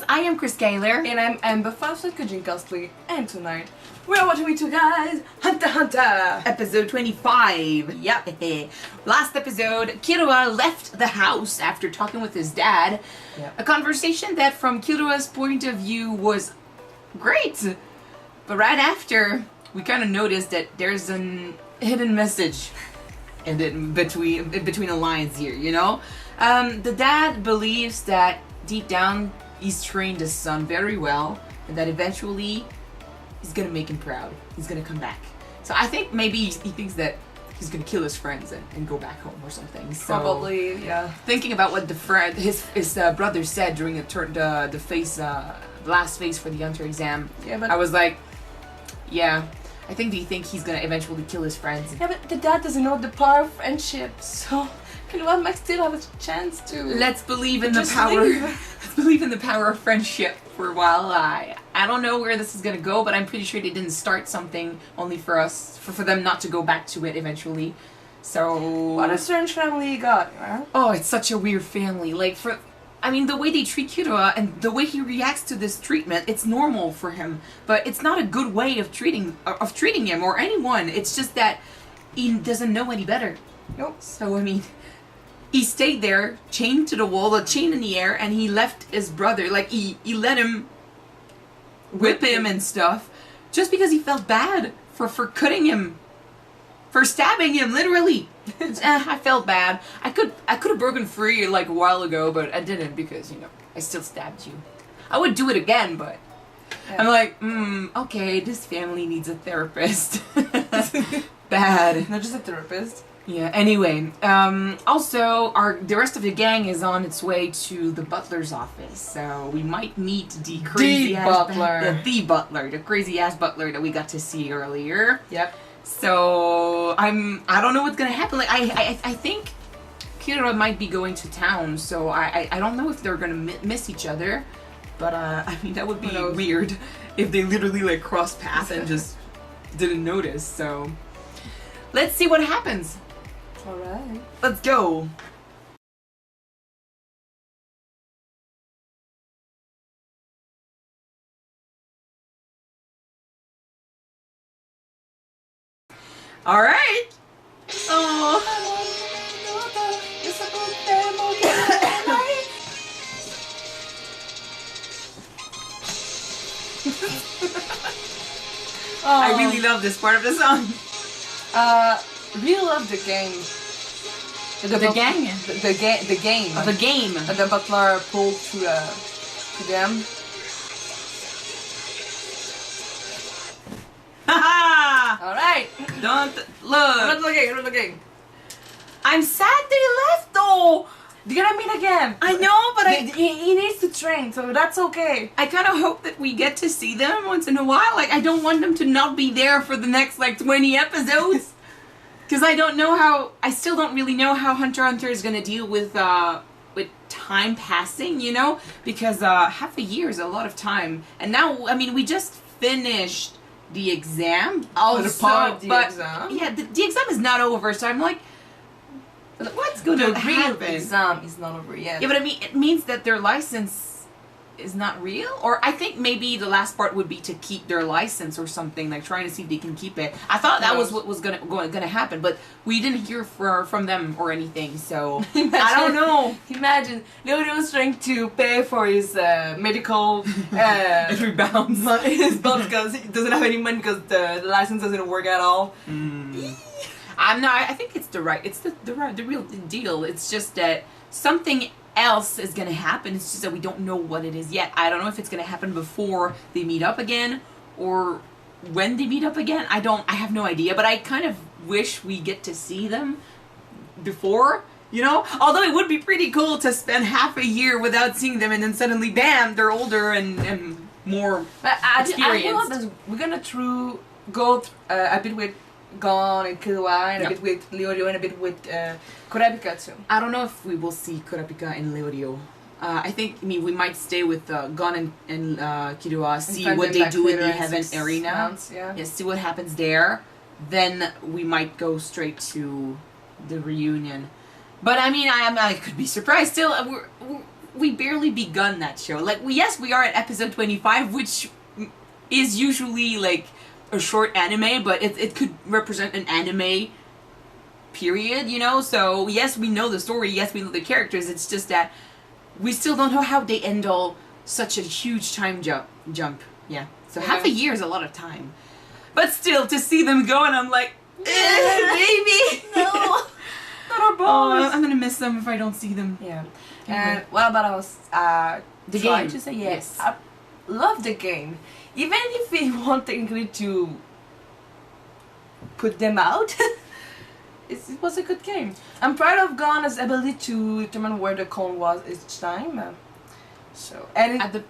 I am Chris Gaylor. And I'm Amber Fawcett-Kujin-Costley. And tonight, we're watching with you guys Hunter x Hunter! Episode 25. Yep. Last episode, Killua left the house after talking with his dad. Yep. A conversation that from Killua's point of view was great. But right after, we kind of noticed that there's an hidden message in between the lines here, you know? The dad believes that deep down he's trained his son very well and that eventually he's gonna make him proud. He's gonna come back. So I think maybe he thinks that he's gonna kill his friends and go back home or something. So Probably, yeah. Thinking about what his brother said during the last phase for the Hunter exam, Yeah, but I was like, yeah, I think they think he's gonna eventually kill his friends. yeah, but the dad doesn't know the power of friendship, so Killua might still have a chance to. Let's believe in the Just power. leave. Let's believe in the power of friendship for a while. I don't know where this is gonna go, but I'm pretty sure they didn't start something only for us, for them not to go back to it eventually. So What a strange family you got, you know? oh, it's such a weird family. I mean, the way they treat Killua and the way he reacts to this treatment, it's normal for him, but it's not a good way of treating him or anyone. It's just that he doesn't know any better. Nope. So I mean, he stayed there, chained to the wall, a chain in the air, and he left his brother. Like he let him whip him and stuff, just because he felt bad for cutting him, for stabbing him, literally. I felt bad. I could have broken free like a while ago, but I didn't because, you know, I still stabbed you. I would do it again, but Yeah. I'm like, okay, this family needs a therapist. Bad. Not just a therapist. Yeah, anyway, also, the rest of the gang is on its way to the Butler's office, so we might meet the crazy-ass Butler. the Butler, the crazy-ass Butler that we got to see earlier. Yep. So, I don't know what's gonna happen. Like, I think Killua might be going to town, so I don't know if they're gonna miss each other, but, I mean, that would be weird if they literally, like, crossed paths and just didn't notice, so let's see what happens. Alright. Let's go. All right. Oh. I really love this part of the song. Really love the game. The gang? The game. The game. That the Butler pulled to them. Haha! Alright. Don't I'm not look. looking. I'm sad they left though. They're gonna meet again. I know, but He needs to train, so that's okay. I kind of hope that we get to see them once in a while. Like, I don't want them to not be there for the next, like, 20 episodes. Because I still don't really know how Hunter x Hunter is going to deal with time passing, you know? Because half a year is a lot of time. And now, I mean, we just finished the exam. Also, part of the exam. Yeah, the exam is not over, so I'm like, what's going to The real happen? exam is not over yet. Yeah, but I mean, it means that their license is not real? Or I think maybe the last part would be to keep their license or something, like trying to see if they can keep it. I thought that was what was gonna happen, but we didn't hear from them or anything, so I don't know. Imagine Leonie was trying to pay for his medical Every bounce. his bill because he doesn't have any money because the license doesn't work at all. I think it's the real deal. It's just that something else is gonna happen. It's just that we don't know what it is yet. I don't know if it's gonna happen before they meet up again or when they meet up again. I have no idea, but I kind of wish we get to see them before, you know? Although it would be pretty cool to spend half a year without seeing them and then suddenly, bam, they're older and more But I feel experienced. like we're gonna go a bit with Gon and Killua and a bit with Leorio and a bit with Kurapika too. I don't know if we will see Kurapika and Leorio. We might stay with Gon and Killua, see what they do in the Heaven Arena. Yeah, see what happens there. Then we might go straight to the reunion. But I mean, I could be surprised still. we barely begun that show. Like, yes, we are at episode 25, which is usually like a short anime, but it could represent an anime period, you know? So, yes, we know the story, yes, we know the characters, it's just that we still don't know how they handle such a huge time jump. Yeah. So half a year is a lot of time. But still, to see them go, and I'm like, baby! No! Not our boys! Oh, I'm gonna miss them if I don't see them. Yeah. Anyway. And what about us? The trying game. to say yes. I love the game. Even if we want technically to put them out, it was a good game. I'm proud of Gon's ability to determine where the cone was each time. So and At the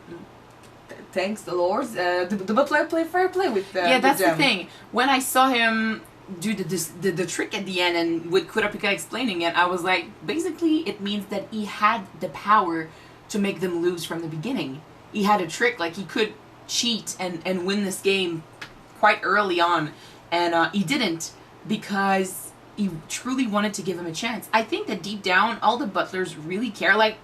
thanks the Lord, the Butler played fair play with yeah, that's with the thing. When I saw him do the trick at the end, and with Kurapika explaining it, I was like, basically, it means that he had the power to make them lose from the beginning. He had a trick, like he could cheat and win this game quite early on, and he didn't because he truly wanted to give him a chance. I think that deep down, all the Butlers really care. Like,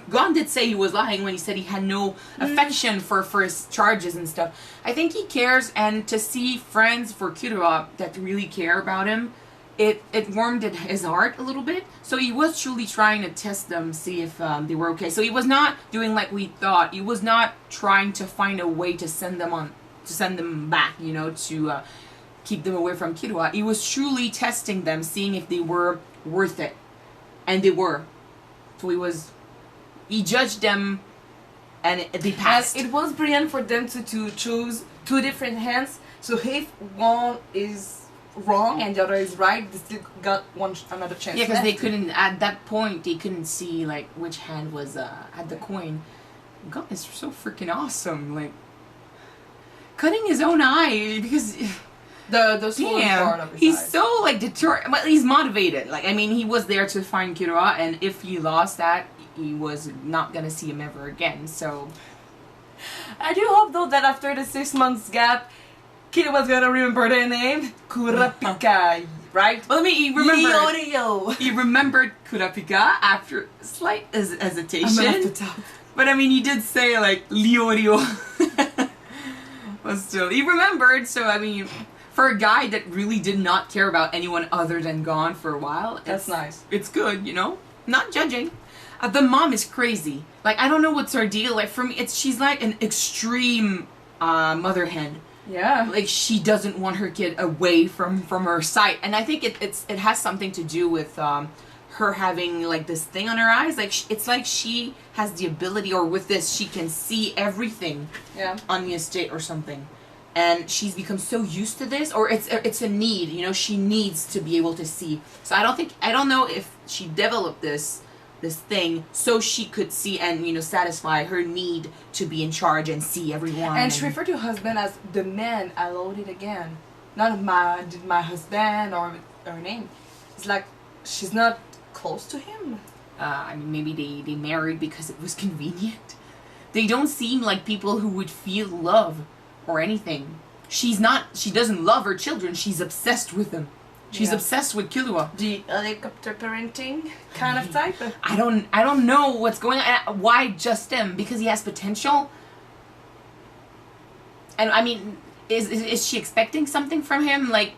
Gon did say he was lying when he said he had no affection for his charges and stuff. I think he cares, and to see friends for Killua that really care about him, it warmed his heart a little bit. So he was truly trying to test them, see if they were okay. So he was not doing like we thought. He was not trying to find a way to send them back, you know, to keep them away from Killua. He was truly testing them, seeing if they were worth it. And they were. So he judged them, and they passed. And it was brilliant for them to choose two different hands. So if one is wrong and the other is right, they still got another chance. Yeah, because they couldn't, at that point, they couldn't see, like, which hand was had the coin. God is so freaking awesome. Like, cutting his own eye, because... The swollen part of his he's eyes. so like determined. Well, he's motivated. Like, I mean, he was there to find Killua, and if he lost that, he was not gonna see him ever again. So, I do hope though that after the 6 months gap, Killua's gonna remember their name, Kurapika, right? well, I mean, Liorio. he remembered Kurapika after slight hesitation. I'm gonna have to tell. But I mean, he did say like Liorio. But still, he remembered. So I mean, for a guy that really did not care about anyone other than Gon for a while, That's nice. It's good, you know. Not judging. The mom is crazy. Like, I don't know what's her deal. Like, for me, she's like an extreme mother hen. Yeah. Like, she doesn't want her kid away from her sight, and I think it has something to do with her having like this thing on her eyes. Like, it's like she has the ability, or with this, she can see everything on the estate or something. And she's become so used to this, or it's a need, you know, she needs to be able to see. So I don't know if she developed this thing so she could see and, you know, satisfy her need to be in charge and see everyone. And she referred to her husband as the man. I wrote it again. Not my husband or her name. It's like she's not close to him. I mean, maybe they married because it was convenient. They don't seem like people who would feel love or anything. She doesn't love her children. She's obsessed with them. She's obsessed with Killua. The helicopter parenting kind of type. I don't know what's going on. Why just him? Because he has potential. And I mean, is she expecting something from him? Like,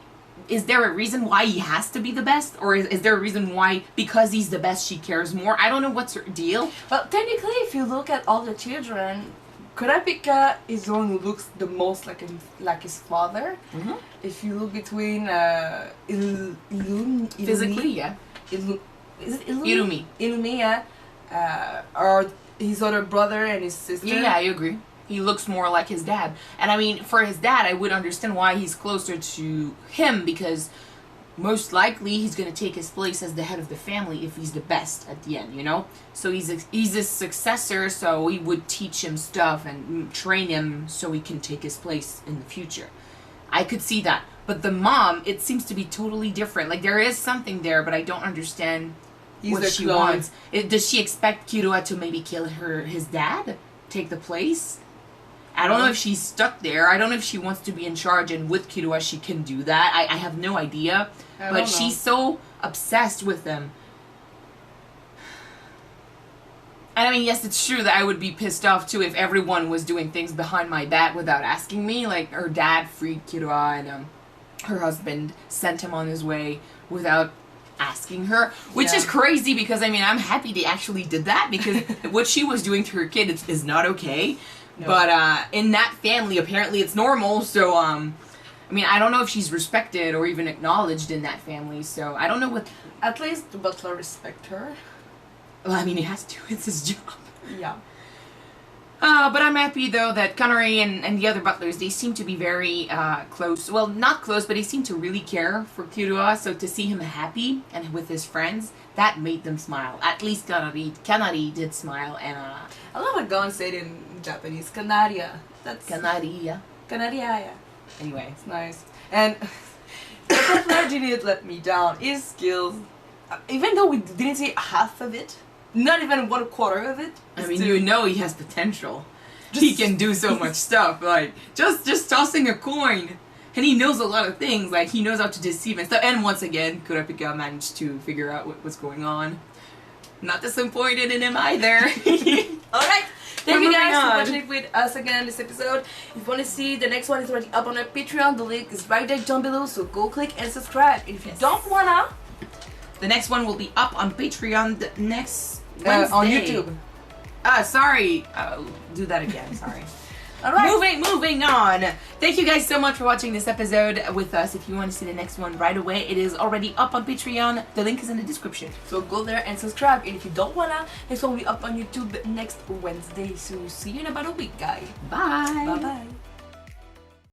is there a reason why he has to be the best, or is there a reason why because he's the best she cares more? I don't know what's her deal. Well, technically, if you look at all the children, Kurapika is the one who looks the most like his father. Mm-hmm. If you look between Physically, yeah. Is it Irumi. Irumi, yeah. Or his other brother and his sister. Yeah, I agree. He looks more like his dad. And I mean, for his dad, I would understand why he's closer to him, because most likely he's going to take his place as the head of the family if he's the best at the end, you know? So he's his successor, so he would teach him stuff and train him so he can take his place in the future. I could see that. But the mom, it seems to be totally different. Like, there is something there, but I don't understand what she wants. Does she expect Killua to maybe kill his dad? Take the place? I don't know if she's stuck there. I don't know if she wants to be in charge, and with Killua she can do that. I have no idea. But she's so obsessed with him. And I mean, yes, it's true that I would be pissed off too if everyone was doing things behind my back without asking me. Like, her dad freed Killua and her husband sent him on his way without asking her. Which is crazy because, I mean, I'm happy they actually did that because what she was doing to her kid is not okay. No. But in that family, apparently it's normal, so, I mean, I don't know if she's respected or even acknowledged in that family, so I don't know what... At least the Butler respect her. Well, I mean, he has to. It's his job. Yeah. But I'm happy, though, that Connery and the other Butlers, they seem to be very close. Well, not close, but they seem to really care for Killua, so to see him happy and with his friends, that made them smile. At least Kanari did smile, and... I love what Gon said in Japanese. Kanaria. That's... Kanaria. Kanaria, yeah. Anyway. It's nice. And the Butler didn't let me down. His skills, even though we didn't see half of it, not even 1/4 of it. I mean, you know he has potential. He can do so much stuff. Like, just tossing a coin. And he knows a lot of things. Like, he knows how to deceive and stuff. And once again, Kurapika managed to figure out what was going on. Not disappointed in him either. Alright. Thank you guys for watching with us again in this episode. If you want to see the next one, it's already up on our Patreon. The link is right there down below. So go click and subscribe. And if you don't wanna... The next one will be up on Patreon the next Wednesday. On YouTube. Sorry. Do that again. Sorry. Alright. Moving on. Thank you guys so much for watching this episode with us. If you want to see the next one right away, it is already up on Patreon. The link is in the description. So go there and subscribe. And if you don't wanna, it's gonna be up on YouTube next Wednesday. So see you in about a week, guys. Bye. Bye-bye.